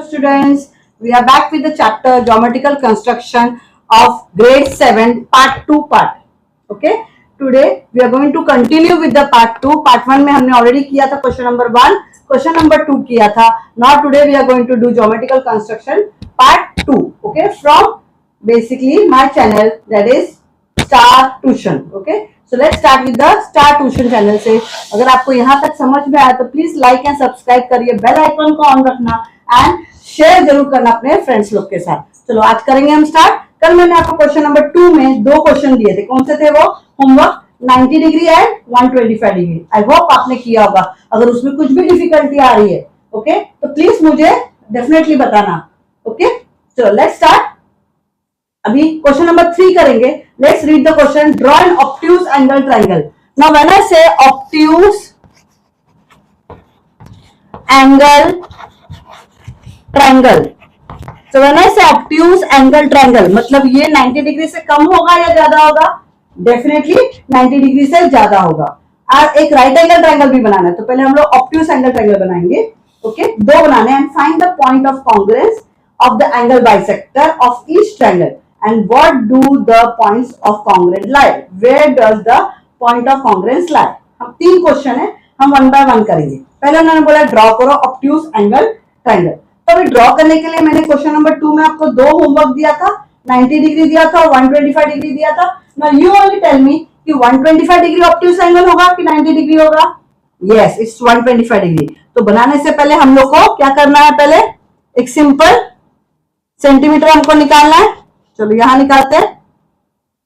Students, we are back with the chapter Geometrical Construction of Grade 7 Part 2 part. Okay, today we are going to continue with the Part 2. Part 1 में हमने already किया था question number 1, question number 2 किया था. Now today we are going to do Geometrical Construction Part 2. Okay, from basically my channel, that is Star Tuition. Okay, so let's start with the Star Tuition channel से. अगर आपको यहाँ तक समझ में आया तो प्लीज लाइक एंड सब्सक्राइब करिए, बेल आइकन को ऑन रखना एंड शेयर जरूर करना अपने फ्रेंड्स लोग के साथ. चलो आज करेंगे हम स्टार्ट. कल मैंने आपको क्वेश्चन नंबर 2 में दो क्वेश्चन दिए थे. कौन से थे वो? Homework 90 degree and 125 degree. I hope आपने किया होगा. अगर उसमें कुछ भी डिफिकल्टी आ रही है ओके तो प्लीज मुझे डेफिनेटली बताना. ओके चलो लेट्स स्टार्ट. अभी क्वेश्चन नंबर 3 करेंगे. Let's read the question. Draw an obtuse angle triangle. Now when I say obtuse angle triangle, so when I say obtuse angle triangle मतलब ये 90 degree से कम होगा या ज्यादा होगा? डेफिनेटली 90 डिग्री से ज्यादा होगा. आज एक राइट एंगल ट्रायंगल भी बनाना है तो पहले हम लोग ऑब्ट्यूज एंगल ट्रायंगल बनाएंगे. ओके दो बनाने हैं. And find the point of congruence of the angle bisector of each triangle and what do the points of congruent lie. Where does the point of congruence lie. हम 3 question है, हम 1 bye 1 करेंगे. पहले उन्होंने बोला ड्रॉ करो obtuse angle triangle. तो अभी ड्रॉ करने के लिए मैंने क्वेश्चन नंबर 2 में आपको दो होमवर्क दिया था. 90 डिग्री दिया था और 125 डिग्री दिया था. Now you only tell me कि 125 डिग्री ऑब्ट्यूज एंगल होगा कि 90 डिग्री होगा? Yes it's 125 degree. तो बनाने से पहले हम लोग को क्या करना है? पहले एक सिंपल सेंटीमीटर हमको निकालना है. चलो यहां निकालते हैं.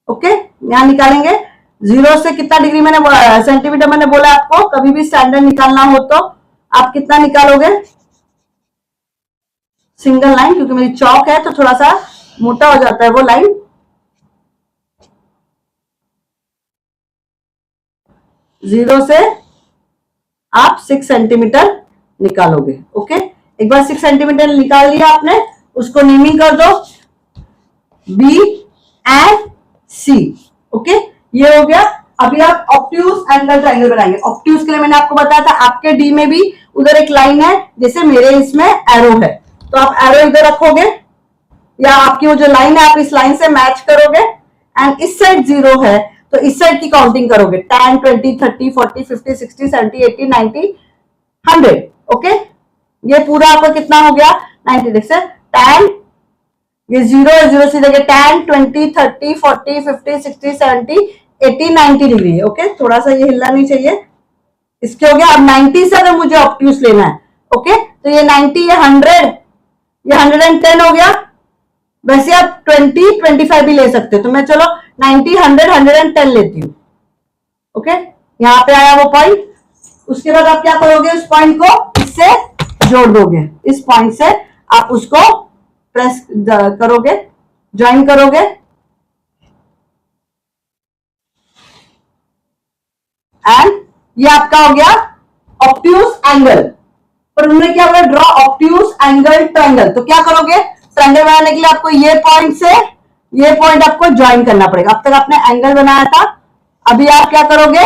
ओके यहां निकालेंगे. 0 से कितना डिग्री मैंने सेंटीमीटर मैंने बोला आपको. कभी भी स्टैंडर्ड निकालना हो तो आप कितना निकालोगे? सिंगल लाइन, क्योंकि मेरी चौक है तो थोड़ा सा मोटा हो जाता है वो लाइन. जीरो से आप 6 सेंटीमीटर निकालोगे. ओके एक बार 6 सेंटीमीटर निकाल लिया आपने, उसको नेमिंग कर दो बी एंड सी. ओके ये हो गया. अभी आप ऑब्ट्यूज एंगल ट्रायंगल बनाएंगे. ऑब्ट्यूज के लिए मैंने आपको बताया था आपके डी में भी उधर एक लाइन है, जैसे मेरे इसमें एरो है तो आप एरो इधर रखोगे या आपकी वो जो लाइन है आप इस लाइन से मैच करोगे. एंड इस साइड 0 है तो इस साइड की काउंटिंग करोगे. 10 20 30 40 50 60 70 80 90 100. ओके ये पूरा आपका कितना हो गया? 90 डिग्री से 10 ये 0 से जगह 10 20 30 40 50 60 70 80 90 डिग्री है. ओके थोड़ा सा ये हिलना नहीं चाहिए. इसके हो गया. अब 90 से अगर मुझे ऑब्ट्यूज लेना है ओके तो ये 90 ये 100 ये 110 हो गया. वैसे आप 20 25 भी ले सकते हो तो मैं चलो 90 100 110 लेती हूँ. ओके यहां पे आया वो पॉइंट. उसके बाद आप क्या करोगे? उस पॉइंट को इससे जोड़ दोगे. इस पॉइंट से आप उसको प्रेस करोगे, ज्वाइन करोगे एंड ये आपका हो गया ऑब्ट्यूज एंगल. पर उन्होंने क्या बोला? Draw obtuse angle triangle. तो क्या करोगे? ट्रायंगल बनाने के लिए आपको ये पॉइंट से ये पॉइंट आपको ज्वाइन करना पड़ेगा. अब तक आपने एंगल बनाया था, अभी आप क्या करोगे?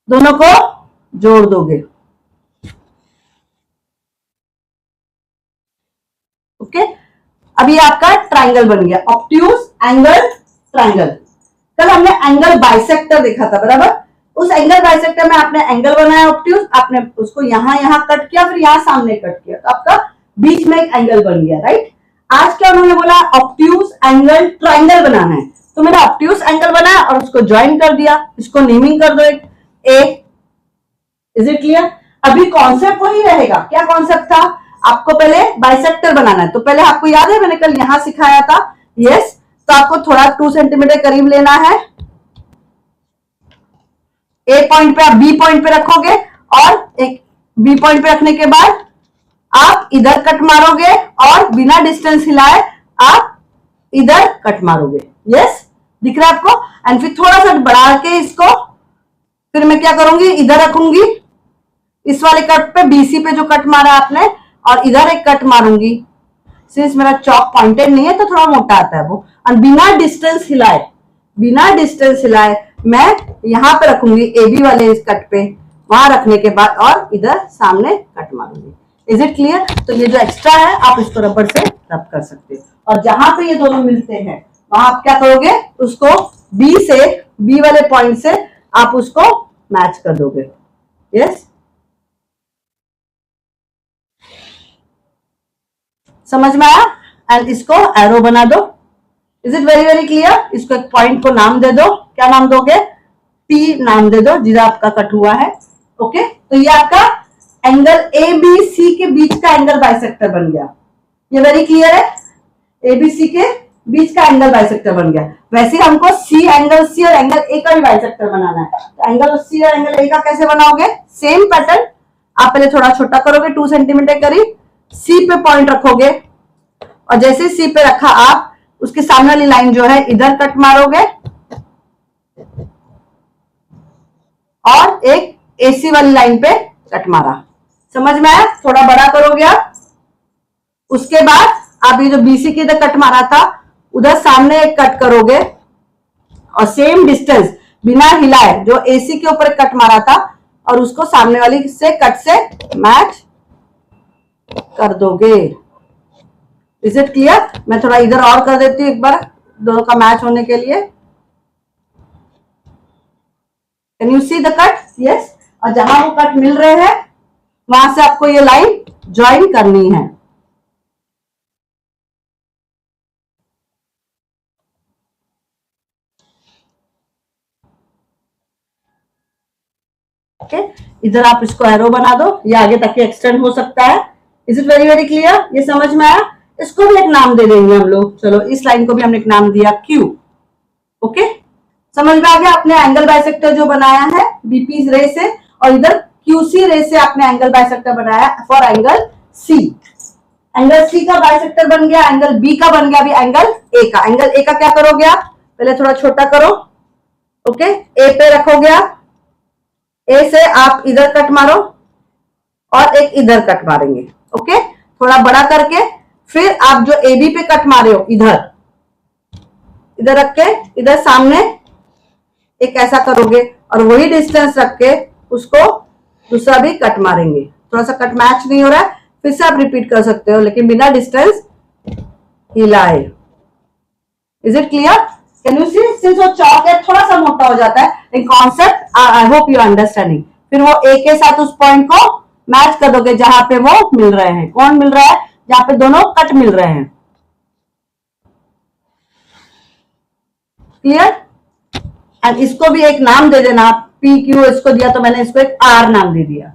दोनों को जोड़ दोगे. ओके अभी आपका ट्रायंगल बन गया ऑब्ट्यूज एंगल ट्रायंगल. कल हमने एंगल बाइसेक्टर देखा था बराबर. उस एंगल बाइसेक्टर में आपने एंगल बनाया ऑब्ट्यूज, आपने उसको यहां कट किया, फिर यहां सामने कट किया तो आपका बीच में एक एंगल बन गया. राइट. आज क्या उन्होंने बोला? ऑब्ट्यूज एंगल ट्रायंगल बनाना है. तो मैंने ऑब्ट्यूज एंगल बनाया और उसको ज्वाइन कर दिया. इसको नेमिंग कर दो एक ए. Is it clear? अभी कॉन्सेप्ट वही रहेगा. क्या कॉन्सेप्ट था? आपको पहले बाइसेक्टर बनाना है. तो पहले आपको याद है मैंने कल यहां सिखाया था. यस तो आपको थोड़ा 2 सेंटीमीटर करीब लेना है. ए पॉइंट पे आप बी पॉइंट पे रखोगे और एक बी पॉइंट पे रखने के बाद आप इधर कट मारोगे और बिना डिस्टेंस हिलाए आप इधर कट मारोगे. यस दिख रहा है आपको? एंड फिर थोड़ा सा बढ़ा के इसको फिर मैं क्या करूंगी? इधर रखूंगी इस वाले कट पे, बीसी पे जो कट मारा आपने, और इधर एक कट मारूंगी. सिंस मेरा चॉक पॉइंटेड नहीं है तो थोड़ा मोटा आता है वो. और बिना डिस्टेंस हिलाए मैं यहां पे रखूंगी ए बी वाले इस कट पे, वहां रखने के बाद और इधर सामने कट मारूंगी. Is it clear? तो ये जो एक्स्ट्रा है आप इसको रबर से रब कर सकते हो, और जहां पे ये दोनों मिलते हैं वहां आप क्या करोगे, उसको बी वाले पॉइंट से आप उसको मैच कर दोगे। यस, समझ में आया? एंड इसको एरो बना दो। Is it very very clear? इसको एक पॉइंट को नाम दे दो, क्या नाम दोगे? पी नाम दे दो, जिधर आपका कट हुआ है। ओके, तो ये आपका एंगल ए बी सी के बीच का एंगल बाइसेक्टर बन गया। ये वेरी क्लियर है? ए बी सी के बीच का एंगल बाइसेक्टर बन गया। वैसे हमको सी, एंगल सी और एंगल ए का भी बाइसेक्टर बनाना है, तो एंगल सी और एंगल ए का कैसे बनाओगे? सेम पैटर्न, आप पहले थोड़ा छोटा करोगे 2 सेंटीमीटर करीब, सी पे पॉइंट रखोगे, और जैसे सी पे रखा आप उसके सामने वाली लाइन जो है इधर कट मारोगे, और एक एसी वाली लाइन पे कट मारा। समझ में आया? थोड़ा बड़ा करोगे आप। उसके बाद आप ये जो बीसी की इधर कट मारा था उधर सामने एक कट करोगे, और सेम डिस्टेंस बिना हिलाए जो एसी के ऊपर कट मारा था, और उसको सामने वाली से कट से मैच कर दोगे। Is it clear? मैं थोड़ा इधर और कर देती हूँ एक बार, दोनों का मैच होने के लिए। Can you see the cut? Yes. और जहां वो कट मिल रहे हैं वहां से आपको ये लाइन ज्वाइन करनी है। ओके, इधर आप इसको एरो बना दो, ये आगे तक एक्सटेंड हो सकता है। Is it very very clear? ये समझ में आया? इसको भी एक नाम दे देंगे हम लोग। चलो, इस लाइन को भी हमने एक नाम दिया क्यू। ओके, समझ में आ गया? आपने एंगल बाइसेक्टर जो बनाया है बीपी रे से, और इधर क्यूसी रे से आपने एंगल बाइसेक्टर बनाया for angle C. Angle C का बाइसेक्टर बन गया, एंगल बी का बन गया, अभी एंगल ए का। एंगल ए का क्या करोगे आप? पहले थोड़ा छोटा करो। ओके, ए पे रखोगे आप, ए से आप इधर कट मारो और एक इधर कट मारेंगे। ओके, थोड़ा बड़ा करके फिर आप जो ए बी पे कट मारे हो इधर इधर रख के इधर सामने एक ऐसा करोगे, और वही डिस्टेंस रख के उसको दूसरा भी कट मारेंगे। थोड़ा सा कट मैच नहीं हो रहा है, फिर से आप रिपीट कर सकते हो, लेकिन बिना डिस्टेंस हिलाए। Is it clear? Can you see? Since वो चौक है थोड़ा सा मोटा हो जाता है, लेकिन concept I hope you understanding. फिर वो ए के साथ उस पॉइंट को मैच कर दोगे जहां पे वो मिल रहे हैं। कौन मिल रहा है? जहां पे दोनों कट मिल रहे हैं। क्लियर? एंड इसको भी एक नाम दे देना। पी क्यू इसको दिया तो मैंने इसको एक आर नाम दे दिया।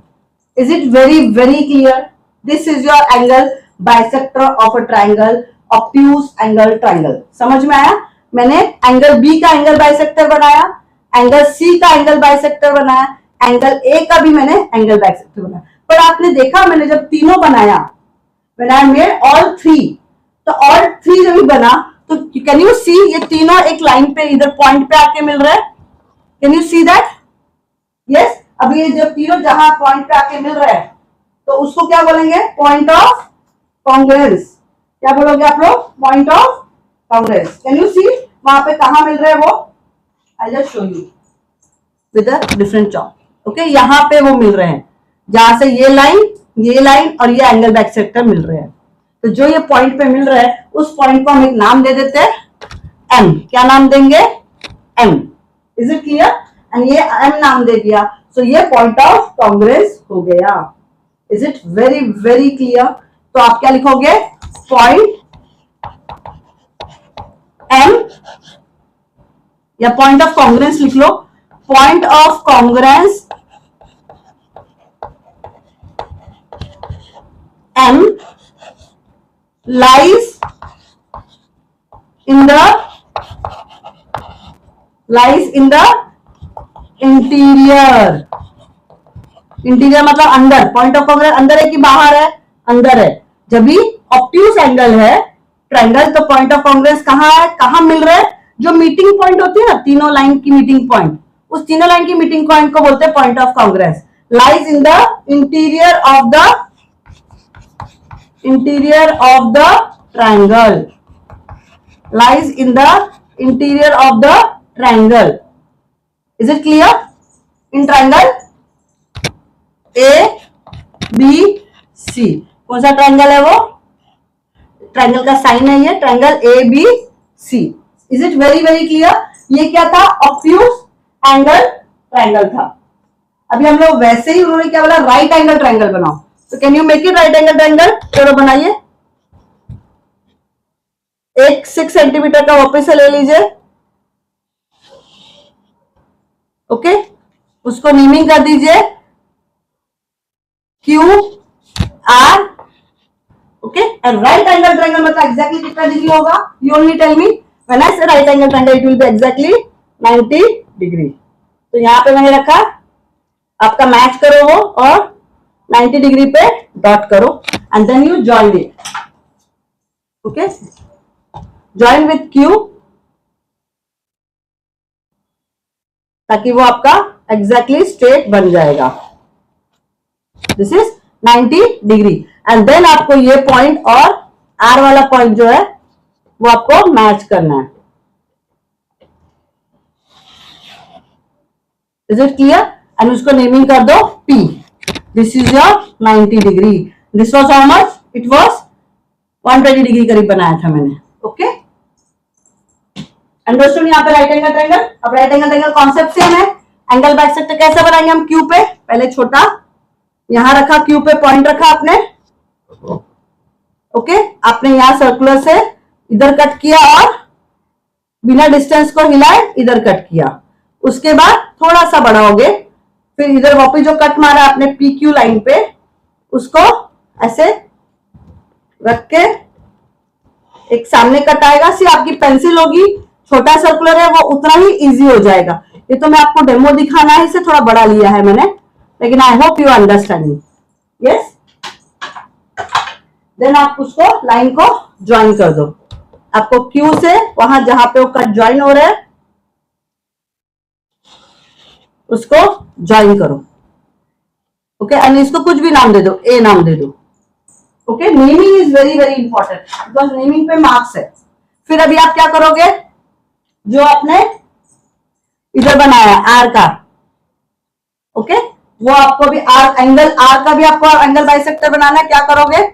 Is it very very clear? This is your angle bisector of a triangle, obtuse angle triangle. समझ में आया? मैंने एंगल बी का एंगल बाइसेक्टर बनाया, एंगल सी का एंगल बाइसेक्टर बनाया, एंगल ए का भी मैंने एंगल बाइसेक्टर बनाया। पर आपने देखा मैंने जब तीनों बनाया, when I made all three, तो ऑल थ्री जब भी बना तो कैन यू सी ये तीनों एक लाइन पे इधर पॉइंट पे आके मिल रहे हैं। Can you see that? Yes. अब ये जब तीनों जहां पॉइंट पे आके मिल रहे हैं तो उसको क्या बोलेंगे? Point of congruence. क्या बोलोगे आप लोग? Point of congruence. Can you see वहां पे कहां मिल रहे हैं वो? I just show you with a different chalk. Okay, यहां पे वो मिल रहे हैं जहां से ये लाइन और ये एंगल बाइसेक्टर मिल रहे हैं। तो जो ये पॉइंट पे मिल रहा है उस पॉइंट को हम एक नाम दे देते हैं एम। क्या नाम देंगे? M. Is it clear? And ये एम नाम दे दिया, सो ये पॉइंट ऑफ कॉन्ग्रुएंस हो गया। Is it very very clear? तो आप क्या लिखोगे? पॉइंट एम या पॉइंट ऑफ कॉन्ग्रुएंस लिख लो। Point of congruence M lies in the interior. Interior मतलब अंदर। पॉइंट ऑफ कॉन्ग्रुएंस अंदर है कि बाहर है? अंदर है। जब भी ऑब्ट्यूज एंगल है ट्रायंगल, तो पॉइंट ऑफ कॉन्ग्रुएंस कहां है? कहां मिल रहा है? जो मीटिंग पॉइंट होती है ना, तीनों लाइन की मीटिंग पॉइंट, उस तीनों लाइन की मीटिंग पॉइंट को बोलते हैं point of congruence. Lies in the interior of the triangle. Lies in the interior of the triangle. Is it clear? In triangle A, B, सी। कौन सा ट्रायंगल है वो? ट्रायंगल का साइन है ये, triangle A B C. Is it very very clear? ये क्या था? ऑब्ट्यूज एंगल ट्रायंगल था। अभी हम लोग वैसे ही उन्होंने क्या बोला? राइट एंगल ट्रायंगल बनाओ। तो can you make it right angle triangle? चलो बनाइए। एक 6 सेंटीमीटर का वापस से ले लीजिए। ओके, उसको नीमिंग कर दीजिए Q R. Okay, and right angle triangle मतलब एग्जैक्टली कितना डिग्री होगा? You only tell me. When I say right angle triangle it will be exactly 90 degree. तो यहां पे मैंने रखा, आपका मैच करो वो और 90 डिग्री पे डॉट करो and then you join it. Okay, join with Q, ताकि वो आपका एग्जैक्टली स्ट्रेट बन जाएगा। This is 90 degree and then आपको ये पॉइंट और आर वाला पॉइंट जो है वो आपको मैच करना है। Is it clear? एंड उसको नेमिंग कर दो P। This is your 90 degree. This was how much? It was 120 degree करीब बनाया था मैंने। Okay, understood? यहाँ पे राइट एंगल ट्रायंगल। अब right angle triangle concept same है। एंगल बाइसेक्टर कैसे बनाएंगे हम? क्यू पे पहले छोटा यहां रखा, क्यू पे पॉइंट रखा आपने। ओके, आपने यहां सर्कुलर से इधर कट किया और बिना डिस्टेंस को हिलाए इधर कट किया। उसके बाद थोड़ा सा बढ़ाओगे, फिर इधर वापस जो कट मारा आपने पी क्यू लाइन पे, उसको ऐसे रख के एक सामने कट आएगा। सी आपकी पेंसिल होगी, छोटा सर्कुलर है, वो उतना ही इजी हो जाएगा। ये तो मैं आपको डेमो दिखाना है, इसे थोड़ा बड़ा लिया है मैंने, लेकिन I hope you understanding. Yes, then आप उसको लाइन को ज्वाइन कर दो। आपको क्यू से वहां जहां पे वो कट ज्वाइन हो रहा है उसको ज्वाइन करो। ओके, एंड इसको कुछ भी नाम दे दो, ए नाम दे दो। Okay, naming is very very important because naming पे मार्क्स है। फिर अभी आप क्या करोगे? जो आपने इधर बनाया आर का, ओके, वो आपको भी आर एंगल, आर का भी आपको एंगल बाइसेक्टर बनाना है। क्या करोगे?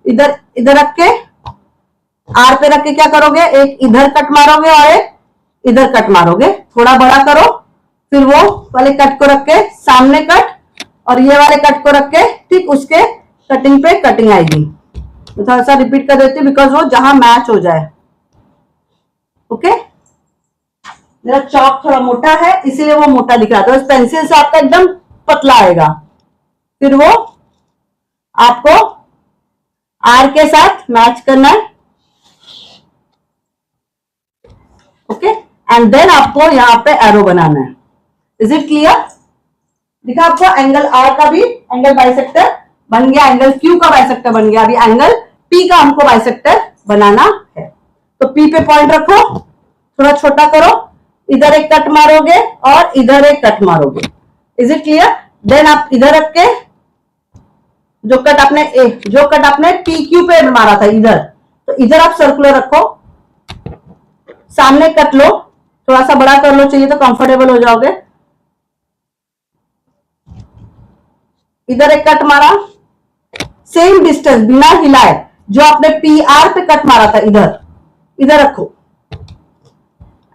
इधर इधर रख के, आर पे रख के क्या करोगे? एक इधर कट मारोगे और एक इधर कट मारोगे। थोड़ा बड़ा करो, फिर वो वाले कट को रख के सामने कट और ये वाले कट को रख के ठीक उसके कटिंग पे कटिंग आएगी। तो थोड़ा सा रिपीट कर देती हूँ बिकॉज वो जहां मैच हो जाए। ओके, मेरा चॉक थोड़ा मोटा है इसीलिए वो मोटा दिख रहा था। तो पेंसिल से आपका एकदम पतला आएगा। फिर वो आपको आर के साथ मैच करना है। ओके, एंड देन आपको यहां पे एरो बनाना है। Is it clear? दिखा आपको? एंगल आर का भी एंगल बाइसेक्टर बन गया, एंगल क्यू का बाइसेक्टर बन गया। अभी एंगल पी का हमको बाइसेक्टर बनाना है। तो पी पे पॉइंट रखो, थोड़ा छोटा करो, इधर एक कट मारोगे और इधर एक कट मारोगे। Is it clear? देन आप इधर रख के जो कट आपने पी क्यू पे मारा था इधर, तो इधर आप सर्कुलर रखो, सामने कट लो, थोड़ा सा बड़ा कर लो चाहिए तो कंफर्टेबल हो जाओगे। इधर एक कट मारा, सेम डिस्टेंस बिना हिलाए जो आपने पी आर पे कट मारा था इधर रखो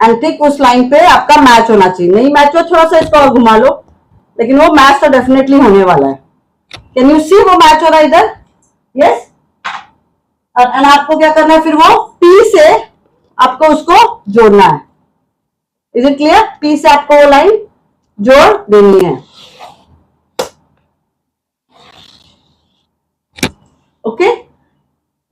एंड ठीक उस लाइन पे आपका मैच होना चाहिए। नहीं मैच हो थोड़ा सा इसको घुमा लो, लेकिन वो मैच तो डेफिनेटली होने वाला है। कैन यू सी वो मैच हो रहा है इधर? यस। और आपको क्या करना है? फिर वो पी से आपको उसको जोड़ना है। Is it clear? पी से आपको वो लाइन जोड़ देनी है। ओके,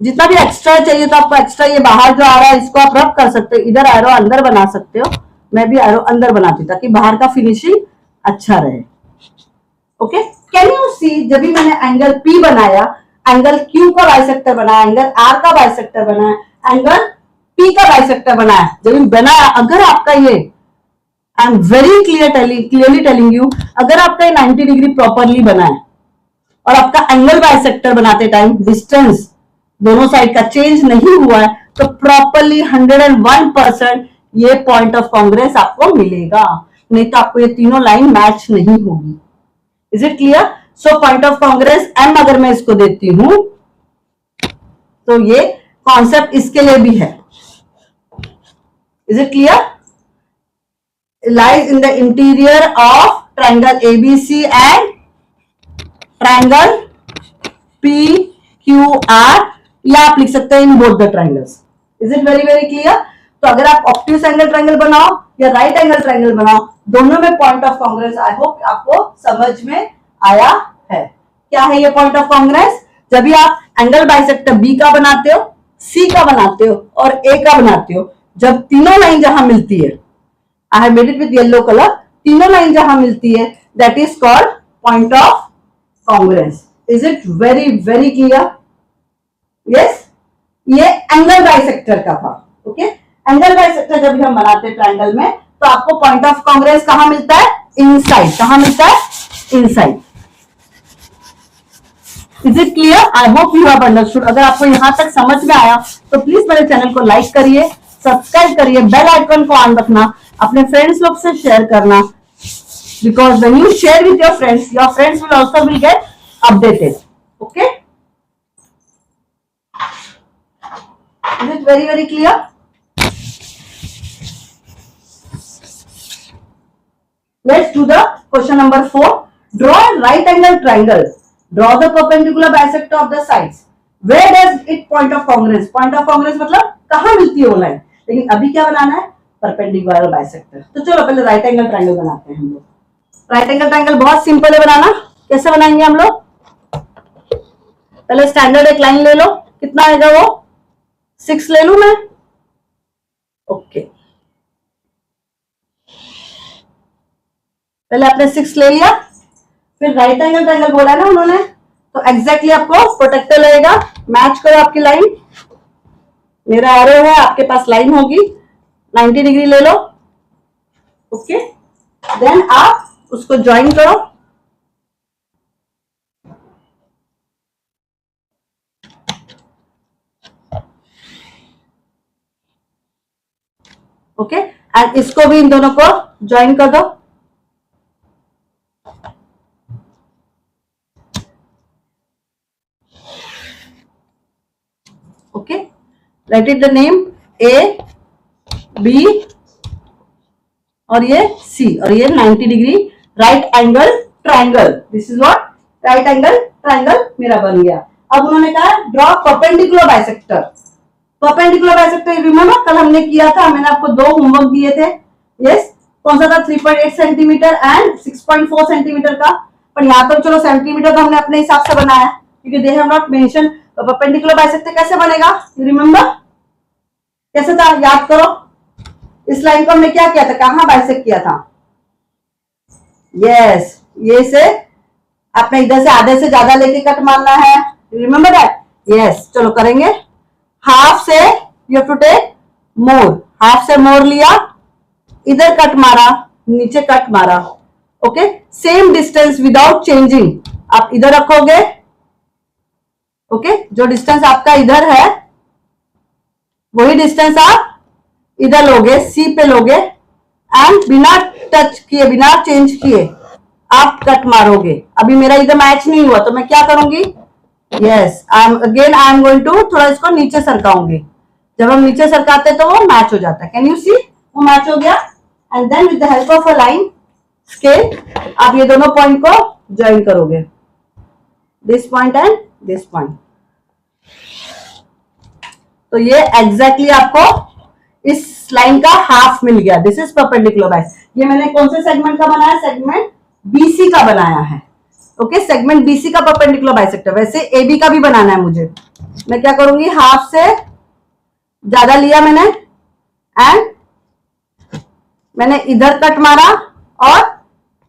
जितना भी एक्स्ट्रा चाहिए तो आपको एक्स्ट्रा, ये बाहर जो आ रहा है इसको आप रब कर सकते हो, इधर एरो अंदर बना सकते हो। मैं भी एरो अंदर बनाती हूँ ताकि बाहर का फिनिशिंग अच्छा रहे। ओके, कैन यू सी? जब भी मैंने एंगल पी बनाया, एंगल क्यू का बाइसेक्टर बनाया, एंगल आर का बाइसेक्टर बनाया, एंगल पी का बाइसेक्टर बनाया, जब बनाया, अगर आपका ये, I am very clearly telling you, अगर आपका ये 90 डिग्री प्रॉपरली बना है और आपका एंगल बाइसेक्टर बनाते टाइम डिस्टेंस दोनों साइड का चेंज नहीं हुआ है, तो प्रॉपरली 101% ये पॉइंट ऑफ कांग्रेस आपको मिलेगा। नहीं तो आपको ये तीनों लाइन मैच नहीं होगी। Is it clear? So point of Congress m अगर मैं इसको देती हूं तो ये कॉन्सेप्ट इसके लिए भी है. Is it clear? lies in the interior of triangle ABC and triangle PQR, या आप लिख सकते हैं in both the triangles. Is it very very clear? तो अगर आप ऑब्ट्यूज एंगल ट्राइंगल बनाओ या राइट एंगल ट्राइंगल बनाओ, दोनों में point of Congress I hope आपको समझ में आया है. क्या है ये पॉइंट ऑफ कांग्रेस? जब भी आप एंगल बाइसेक्टर बी का बनाते हो, सी का बनाते हो और ए का बनाते हो, जब तीनों लाइन जहां मिलती है, I have made it with yellow colour, तीनों लाइन जहां मिलती है, that is called point of Congress. Is it very very clear? Yes. ये एंगल बाइसेक्टर का था. ओके, एंगल बाइसेक्टर जब भी हम बनाते हैं ट्रायंगल में, तो आपको पॉइंट ऑफ कांग्रेस कहां मिलता है? इनसाइड. कहां मिलता है? Inside. Is it clear? I hope you have understood. अगर आपको यहां तक समझ में आया तो प्लीज मेरे चैनल को लाइक करिए, सब्सक्राइब करिए, बेल आइकन को ऑन रखना, अपने फ्रेंड्स लोग से शेयर करना, because when you share with your friends will also will get updated. Okay, is it very very clear? Let's do the question number 4. Draw a right angle triangle. Draw the perpendicular bisector of the sides. Where does it point of congruence? Point of congruence मतलब कहाँ मिलती है वो line. लेकिन अभी क्या बनाना है? Perpendicular bisector. तो चलो पहले राइट एंगल ट्राइंगल बनाते हैं हम लोग. राइट एंगल ट्राइंगल बहुत सिंपल है बनाना. कैसे बनाएंगे हम लोग? पहले स्टैंडर्ड एक लाइन ले लो. कितना आएगा वो? 6 ले लू मैं. ओके, पहले आपने 6 ले लिया, फिर राइट एंगल ट्रायंगल बोला ना उन्होंने, तो एग्जैक्टली आपको प्रोटेक्टर लगेगा. मैच करो आपकी लाइन. मेरा एरो है, आपके पास लाइन होगी, 90 डिग्री ले लो. ओके, देन आप उसको ज्वाइन करो. ओके, एंड इसको भी इन दोनों को ज्वाइन कर दो. Okay, write it the name A B और ये सी और ये 90 degree right angle triangle. This is what right angle triangle मेरा बन गया. अब उन्होंने कहा draw perpendicular bisector. Perpendicular bisector remember कल हमने किया था, मैंने आपको 2 होमवर्क दिए थे. यस, कौन सा था? 3.8 सेंटीमीटर एंड 6.4 सेंटीमीटर का. पर यहाँ तो चलो सेंटीमीटर तो हमने अपने हिसाब से बनाया क्योंकि they have not mention. Perpendicular bisector कैसे बनेगा? यू रिमेंबर कैसे था? याद करो. इस लाइन को हमने क्या किया था? कहां बाइसेक्ट किया था? यस, ये से आपने इधर से आधे से ज्यादा लेके कट मारना है. Remember that? यस, चलो करेंगे. हाफ से you have to take more. Half से मोर लिया, इधर कट मारा, नीचे कट मारा. Okay, same distance without changing आप इधर रखोगे. ओके, जो डिस्टेंस आपका इधर है वही डिस्टेंस आप इधर लोगे, सी पे लोगे, एंड बिना टच किए, बिना चेंज किए आप कट मारोगे. अभी मेरा इधर मैच नहीं हुआ तो मैं क्या करूंगी? Yes, I am going to थोड़ा इसको नीचे सरकाऊंगी. जब हम नीचे सरकाते तो वो मैच हो जाता है. Can you see? वो मैच हो गया. And then with the help of a line scale आप ये दोनों पॉइंट को ज्वाइन करोगे. This point and this point. तो ये एग्जैक्टली आपको इस लाइन का हाफ मिल गया. दिस इज परपेंडिकुलर बाइस. ये मैंने कौन से सेगमेंट का बनाया? सेगमेंट बीसी का बनाया है. ओके, सेगमेंट बीसी का परपेंडिकुलर बाइसेक्टर. वैसे एबी का भी बनाना है मुझे. मैं क्या करूंगी? हाफ से ज्यादा लिया मैंने एंड मैंने इधर कट मारा और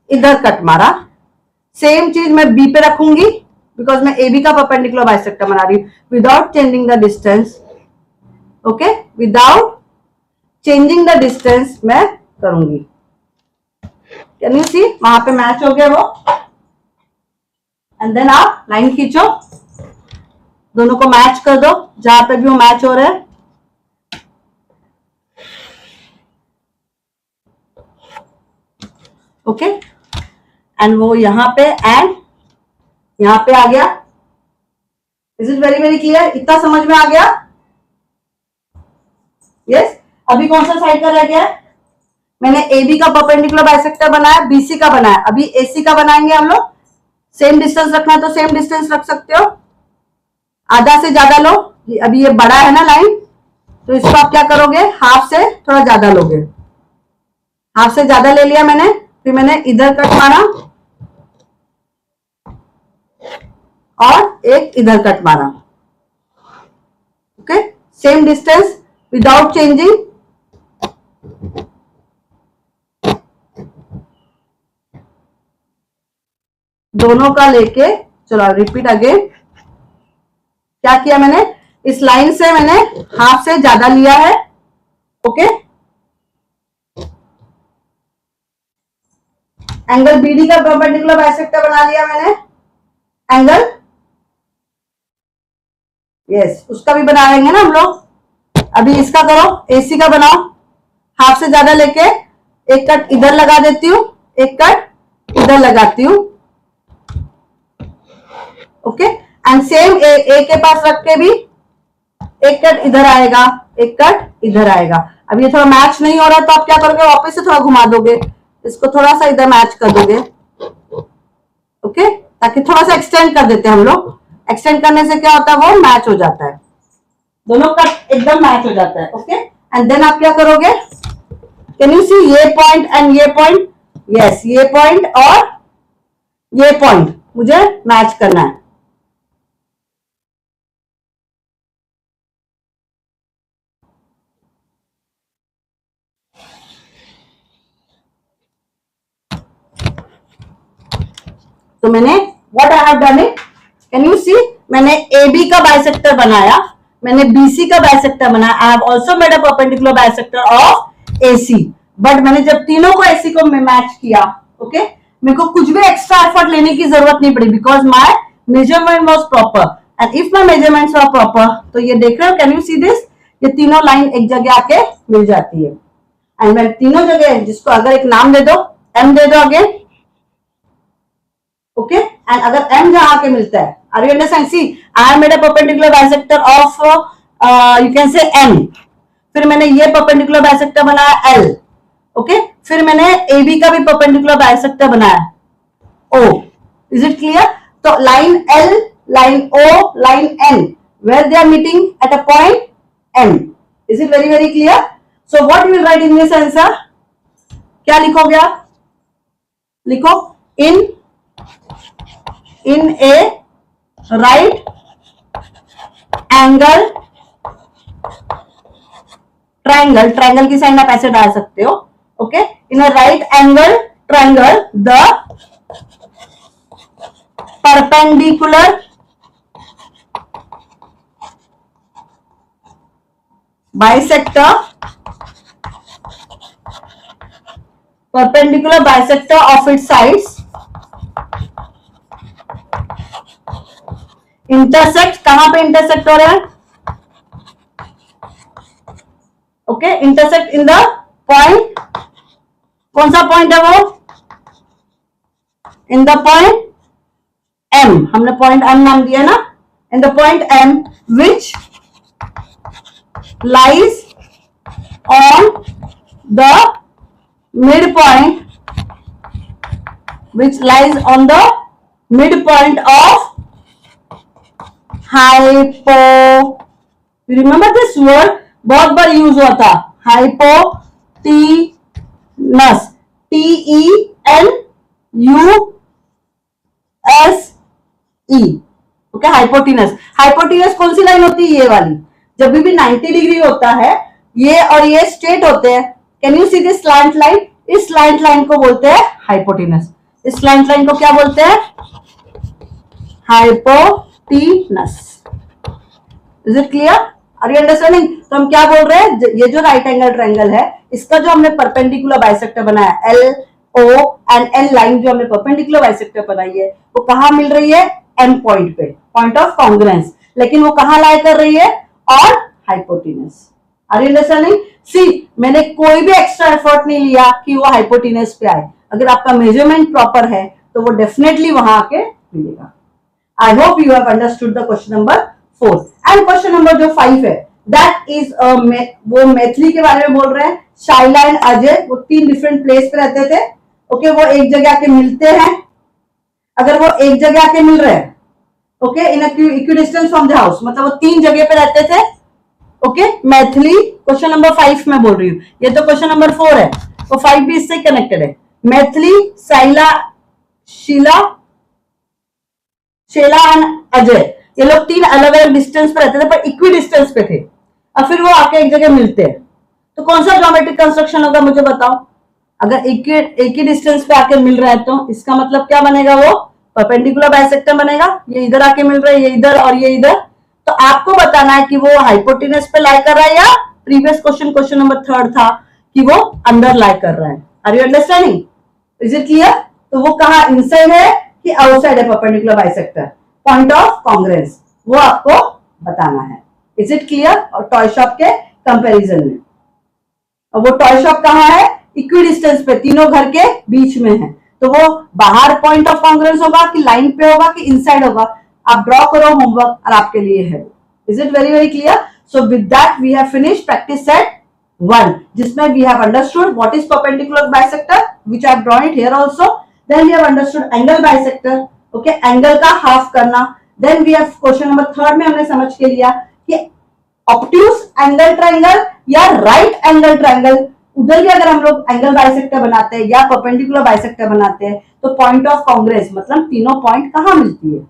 इधर कट मारा. सेम चीज मैं बी पे रखूंगी बिकॉज मैं एबी का परपेंडिकुलर बाइसेक्टर बना रही हूं without changing the distance. Okay, without changing the distance मैं करूंगी. Can you see? वहां पे मैच हो गया वो. एंड देन आप लाइन खींचो, दोनों को मैच कर दो जहां पे भी वो मैच हो रहे हैं. ओके, एंड वो यहां पे एंड यहां पे आ गया। Is it very very clear? इतना समझ में आ गया? यस। अभी कौन सा साइड का रह गया है? मैंने AB का परपेंडिकुलर बाइसेक्टर बनाया, BC का बनाया, अभी AC का बनाएंगे हम लोग। सेम डिस्टेंस रखना है तो सेम डिस्टेंस रख सकते हो, आधा से ज्यादा लो। अभी ये बड़ा है ना लाइन, तो इसको आप क्या करोगे, हाफ से थोड़ा ज्यादा लोगे। हाफ से ज्यादा ले लिया मैंने, फिर मैंने इधर कट मारा और एक इधर कट मारा। Okay, same distance without changing. दोनों का लेके, चलो रिपीट अगेन। क्या किया मैंने, इस लाइन से मैंने हाफ से ज्यादा लिया है। ओके, एंगल BD का परपेंडिकुलर बाइसेक्टर बना लिया मैंने। एंगल यस, उसका भी बनाएंगे ना हम लोग। अभी इसका करो, AC का बनाओ। हाफ से ज्यादा लेके एक कट इधर लगा देती हूँ, एक कट इधर लगाती हूँ। ओके, एंड सेम ए के पास रख के भी एक कट इधर आएगा, एक कट इधर आएगा। अब ये थोड़ा मैच नहीं हो रहा तो आप क्या करोगे, वापस से थोड़ा घुमा दोगे, इसको थोड़ा सा इधर मैच कर दोगे। ओके, ताकि थोड़ा सा एक्सटेंड कर देते हैं हम लोग। एक्सटेंड करने से क्या होता है, वो मैच हो जाता है, दोनों कट एकदम मैच हो जाता है। ओके, एंड देन आप क्या करोगे, कैन यू सी ये पॉइंट एंड ये पॉइंट? यस, ये पॉइंट और ये पॉइंट मुझे मैच करना है। तो मैंने what I have done it, can you see, मैंने AB का बाइसेक्टर बनाया, मैंने BC का बाइसेक्टर बनाया। I have also made a perpendicular bisector of AC, but मैंने जब तीनों को AC को मैच किया, ओके, मेरे को कुछ भी एक्स्ट्रा एफर्ट लेने की जरूरत नहीं पड़ी, because my measurement was proper. And if my measurements are proper, तो ये देख रहे हो, कैन यू सी दिस, ये तीनों लाइन एक जगह आके मिल जाती है। एंड मैं तीनों जगह, जिसको अगर एक नाम दे दो, M दे दो अगेन। ओके, एंड अगर M जहां आके मिलता है, are you understand? See, I made a perpendicular bisector of you can say M, फिर मैंने ये परपेंडिकुलर बाइसेक्टर बनाया L। ओके, फिर मैंने AB का भी परपेंडिकुलर बाइसेक्टर बनाया O। Is it clear? तो line L, line O, line N, where they are meeting at a point M. Is it very very clear? So what you will write in this answer? क्या लिखोगे आप? लिखो in a right angle triangle, triangle की sign आप ऐसे डाल सकते हो। Okay, in a right angle triangle the perpendicular bisector of its sides intersect, कहां पे इंटरसेक्ट हो रहे हैं? Okay, intersect in the point, कौन सा पॉइंट है वो? इन द पॉइंट M, हमने पॉइंट M नाम दिया ना, in the point M which lies on the midpoint, which lies on the midpoint of hypo, you remember this word, बहुत बार use हुआ था, hypotenuse, TENUSE। Okay, hypotenuse. Hypotenuse कौन सी line होती है? ये वाली। जब भी 90 डिग्री होता है, ये और ये स्ट्रेट होते हैं, can you see this slant line? इस स्लैंट लाइन को बोलते हैं हाइपोटेनस। इस स्लैंट लाइन को क्या बोलते हैं? Hypotenuse. Is it clear? Are you understanding? तो हम क्या बोल रहे हैं, ये जो राइट एंगल ट्रायंगल है, इसका जो हमने परपेंडिकुलर बाइसेक्टर बनाया, LO एंड L लाइन जो हमने परपेंडिकुलर बाइसेक्टर बनाई है, वो कहां मिल रही है? M पॉइंट पे, पॉइंट ऑफ कॉन्ग्रुएंस। लेकिन वो कहां लाई कर रही है? और hypotenuse. Are you understanding? See, मैंने कोई भी एक्स्ट्रा एफर्ट नहीं लिया कि वो हाइपोटेनस पे आए। अगर आपका मेजरमेंट प्रॉपर है तो वो डेफिनेटली वहां आके मिलेगा। आई hope you have understood the question number 4 and question number जो 5 है दैट इज वो मैथिली के बारे में बोल रहे हैं। शाइला एंड अजय वो 3 डिफरेंट प्लेस पे रहते थे। ओके वो एक जगह आके मिलते हैं। अगर वो एक जगह आके मिल रहे हैं okay in equidistance from the house, मतलब वो 3 जगह पे रहते थे। ओके मैथिली क्वेश्चन नंबर 5 में बोल रही हूँ, ये तो क्वेश्चन नंबर 4 है तो 5 भी इससे कनेक्टेड है। मैथिली, साइला, शीला एंड अजय ये लोग 3 अलग अलग डिस्टेंस पे रहते थे पर इक्वी डिस्टेंस पे थे। अब फिर वो आके एक जगह मिलते हैं तो कौन सा ज्योमेट्रिक कंस्ट्रक्शन होगा मुझे बताओ। अगर एक ही डिस्टेंस पे आके मिल रहा है तो इसका मतलब क्या बनेगा, वो परपेंडिकुलर बाइसेक्टर बनेगा। ये इधर आके मिल रहा है, ये इधर और ये इधर, तो आपको बताना है कि वो हाइपोटेनस पे लाई कर रहा है या प्रीवियस क्वेश्चन नंबर 3 था कि वो अंदर लाई कर रहा है। Are you understanding, is it clear. तो वो कहा इनसाइड है कि आउटसाइड है perpendicular bisector, point of congress वो आपको बताना है। Is it clear. और टॉय शॉप के कंपैरिजन में, और वो टॉय शॉप कहाँ है, इक्वी डिस्टेंस पे, तीनों घर के बीच में है, तो वो बाहर पॉइंट ऑफ कांग्रेस होगा कि लाइन पे होगा कि इनसाइड होगा, आप ड्रॉ करो होमवर्क और आपके लिए है। Is it very very clear. So with that we have finished practice set 1 जिसमें we have understood what is perpendicular bisector which I have drawn it here also. Then we have understood angle bisector, okay angle का half करना। Then we have question number 3 में हमने समझ के लिया कि obtuse angle triangle या right angle triangle, उधर भी अगर हम लोग एंगल बाइसेक्टर बनाते हैं या परपेंडिकुलर बाइसेक्टर बनाते हैं तो पॉइंट ऑफ कांग्रेस मतलब तीनों पॉइंट कहां मिलती है।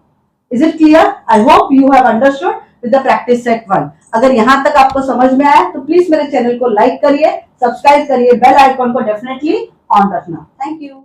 Is it clear. I hope you have understood with the practice set 1। अगर यहां तक आपको समझ में आया तो प्लीज मेरे चैनल को लाइक करिए, सब्सक्राइब करिए, बेल आइकॉन को डेफिनेटली ऑन रखना। Thank you.